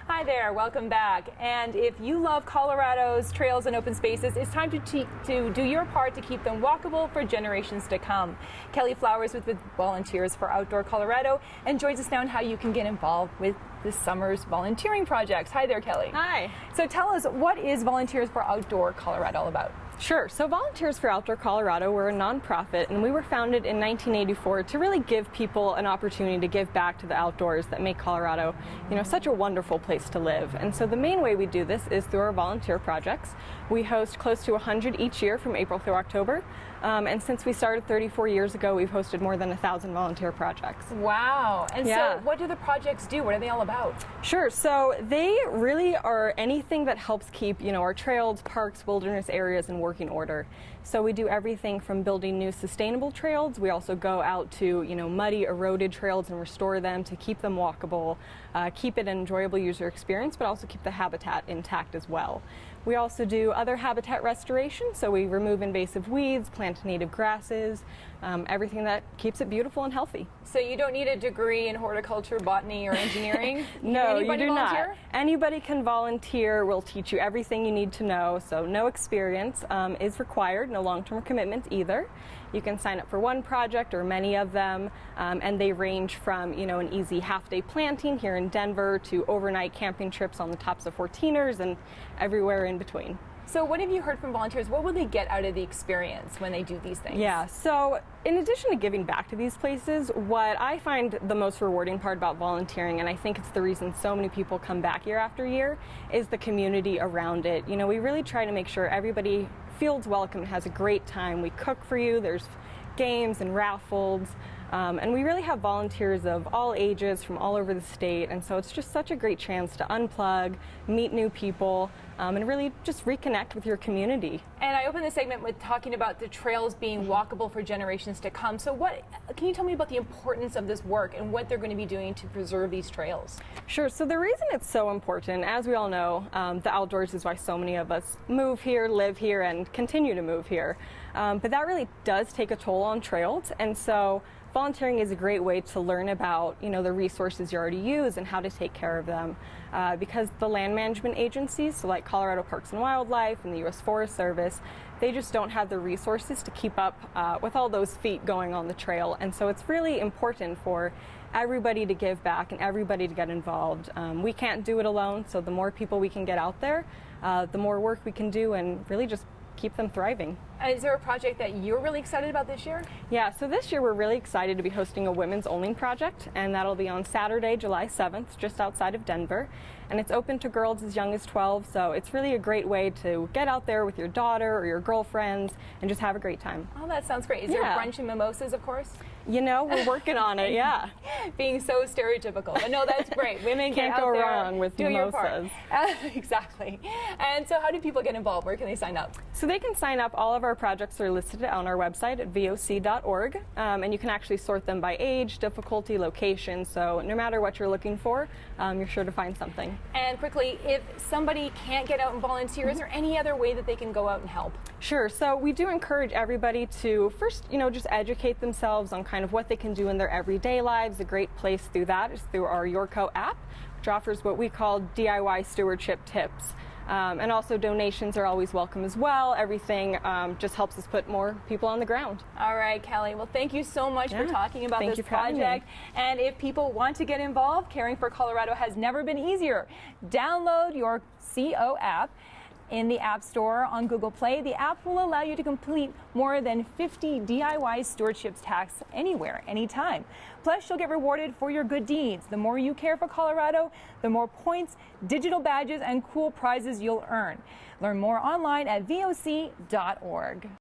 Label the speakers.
Speaker 1: Hi there, welcome back. And if you love Colorado's trails and open spaces, it's time to do your part to keep them walkable for generations to come. Kelly Flowers with the Volunteers for Outdoor Colorado and joins us now on how you can get involved with this summer's volunteering projects. Hi there, Kelly.
Speaker 2: Hi.
Speaker 1: So tell us, what is Volunteers for Outdoor Colorado all about?
Speaker 2: Sure. So Volunteers for Outdoor Colorado, we're a nonprofit, and we were founded in 1984 to really give people an opportunity to give back to the outdoors that make Colorado, such a wonderful place to live. And so the main way we do this is through our volunteer projects. We host close to 100 each year from April through October. And since we started 34 years ago, we've hosted more than 1,000 volunteer projects.
Speaker 1: Wow. And
Speaker 2: Yeah.
Speaker 1: so what do the projects do? What are they all about?
Speaker 2: Sure. So they really are anything that helps keep, our trails, parks, wilderness areas in working order. So we do everything from building new sustainable trails. We also go out to, muddy, eroded trails and restore them to keep them walkable, keep it an enjoyable user experience, but also keep the habitat intact as well. We also do other habitat restoration, so we remove invasive weeds, plant native grasses, everything that keeps it beautiful and healthy.
Speaker 1: So you don't need a degree in horticulture, botany, or engineering?
Speaker 2: No, you do
Speaker 1: volunteer?
Speaker 2: not. Anybody can volunteer. We'll teach you everything you need to know, so no experience is required, no long-term commitments either. You can sign up for one project or many of them, and they range from, an easy half-day planting here in Denver to overnight camping trips on the tops of 14ers and everywhere in between.
Speaker 1: So what have you heard from volunteers? What will they get out of the experience when they do these things?
Speaker 2: Yeah, so in addition to giving back to these places, what I find the most rewarding part about volunteering, and I think it's the reason so many people come back year after year, is the community around it. We really try to make sure everybody feels welcome and has a great time. We cook for you, there's games and raffles, and we really have volunteers of all ages from all over the state, and so it's just such a great chance to unplug, meet new people, and really just reconnect with your community.
Speaker 1: And I opened the segment with talking about the trails being walkable for generations to come. So can you tell me about the importance of this work and what they're going to be doing to preserve these trails?
Speaker 2: Sure. So the reason it's so important, as we all know, the outdoors is why so many of us move here, live here, and continue to move here. But that really does take a toll on trails, and so volunteering is a great way to learn about, the resources you already use and how to take care of them. Because the land management agencies, so like Colorado Parks and Wildlife and the U.S. Forest Service, they just don't have the resources to keep up with all those feet going on the trail. And so it's really important for everybody to give back and everybody to get involved. We can't do it alone, so the more people we can get out there, the more work we can do and really just keep them thriving.
Speaker 1: Is there a project that you're really excited about this year?
Speaker 2: Yeah, so this year we're really excited to be hosting a women's only project, and that'll be on Saturday, July 7th, just outside of Denver. And it's open to girls as young as 12, so it's really a great way to get out there with your daughter or your girlfriends and just have a great time.
Speaker 1: Oh, that sounds great. Is there brunch and mimosas, of course?
Speaker 2: We're working on it, yeah.
Speaker 1: Being so stereotypical. But no, that's great. Women
Speaker 2: Can't
Speaker 1: get
Speaker 2: go
Speaker 1: out there,
Speaker 2: wrong with
Speaker 1: do your part.
Speaker 2: mimosas.
Speaker 1: Exactly. And so how do people get involved? Where can they sign up?
Speaker 2: So they can sign up. All of our projects are listed on our website at voc.org, and you can actually sort them by age, difficulty, location, so no matter what you're looking for, you're sure to find something.
Speaker 1: And quickly, if somebody can't get out and volunteer, is there any other way that they can go out and help?
Speaker 2: Sure. So we do encourage everybody to first, just educate themselves on kind of what they can do in their everyday lives. A great place through that is through our KUSA-TV app, which offers what we call DIY stewardship tips. And also donations are always welcome as well. Everything just helps us put more people on the ground.
Speaker 1: All right, Kelly. Well, thank you so much for talking about this project. And if people want to get involved, Caring for Colorado has never been easier. Download your CO app in the App Store on Google Play. The app will allow you to complete more than 50 DIY stewardship tasks anywhere, anytime. Plus, you'll get rewarded for your good deeds. The more you care for Colorado, the more points, digital badges, and cool prizes you'll earn. Learn more online at voc.org.